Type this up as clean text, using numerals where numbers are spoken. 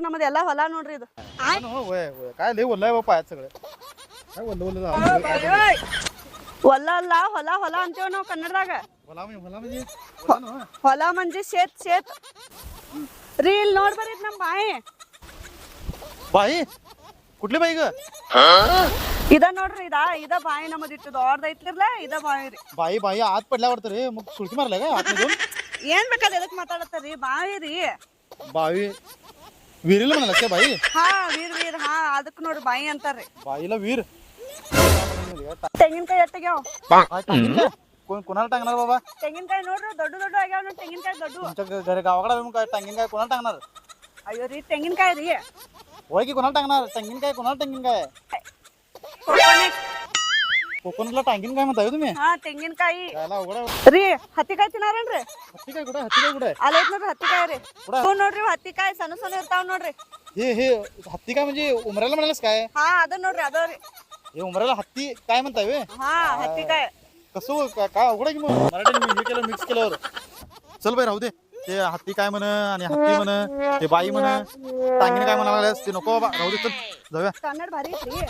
ನೋಡ್ರಿ ನಮ್ಮದು ಎಲ್ಲ ಹೊಲ ನೋಡ್ರಿ ಇದು काय लय ओल्लं आहे बाबा पायात सगळं काय ओल्लं ओल्लं ಹೊಲ ಅಲ್ಲ ಹೊಲ ಹೊಲ ಅಂತೇವ್ ನಾವು ಕನ್ನಡದಾಗ. होला म्हणजे ಹೊಲ म्हणजे शेत शेत ರೀ ಇಲ್ಲಿ ನೋಡ್ಬರಿ ನಮ್ಮ ಬಾಯಿ बाई कुठली बाई ग ಇದ ನೋಡ್ರಿ ಇದ ಬಾಯಿ ನಮ್ಮದು ಇಟ್ಟು ದೊಡ್ಡದ ಐತ್ಲಿರ್ಲ ಇದ ಬಾಯಿ ರೀ. बाई बाई आत पडल्या वाटतं रे मग सुळकी मारल्या का आतमधून ಏನ್ ಬೇಕಾದ ಎದಕ್ ಮಾತಾಡತ್ತಾರಿ ಬಾಯಿ ರೀ. बावी विहिरीला म्हणाला काय बाई ಹಾ ವೀರ್ ವೀರ್ ಹಾ ಅದಕ್ ನೋಡ್ರಿ ಬಾಯಿ ಅಂತಾರ್ರಿ. बाईला वीर ತೆಂಗಿನಕಾಯಿ ಎಟ್ಟಗ್ಯಾವ काय टांगीन काय? कोणाला टांगणार बाबा ತೆಂಗಿನಕಾಯಿ ನೋಡ್ರಿ ದೊಡ್ಡ ದೊಡ್ಡ ಆಗ್ಯಾವ ನೋಡಿ ತೆಂಗಿನಕಾಯಿ ದೊಡ್ಡ. तुमच्या घरी गावाकडे मग काय टांगीन काय कोणाला टांगणार ಅಯ್ಯೋ ರೀ ತೆಂಗಿನಕಾಯಿ ರೀ होय की कोणाला टांगणार टांगीन काय कोणाला टांगीन काय कोकणातला टांगीन काय म्हणताय तुम्ही ಹಾ ತೆಂಗಿನಕಾಯಿ याला अवघड आहे. ರೀ ಹತ್ತಿಕಾಯಿ ತಿನ್ನಾರೇನ್ರಿ हत्ती काय कुठे हत्ती काय कुठे ಅಲ್ಲ ಐತ್ ನೋಡ್ರಿ ಹತ್ತಿಕಾಯಿ ರೀ. ಹ್ಞೂ ನೋಡ್ರಿ ಹತ್ತಿಕಾಯಿ ಸಣ್ಣ ಸಣ್ಣ इर्ताव ನೋಡ್ರಿ. हे हत्ती काय म्हणजे उमरायला म्हणालास काय ಹಾ ಅದ ನೋಡ್ರಿ ಅದ ರೀ. हे उमरायला हत्ती काय म्हणताय वे ಹಾ ಹತ್ತಿಕಾಯಿ कसं काय अवघड आहे की मग मराठी हे केलं मिक्स केल्यावर चल बाई राहू दे ते हत्ती काय म्हण आणि हत्ती म्हण ते बाई म्हण टांगीने काय म्हणाला ते नको बाबा राहू दे चल जाऊया कन्नड भारी ಐತ್ರಿ.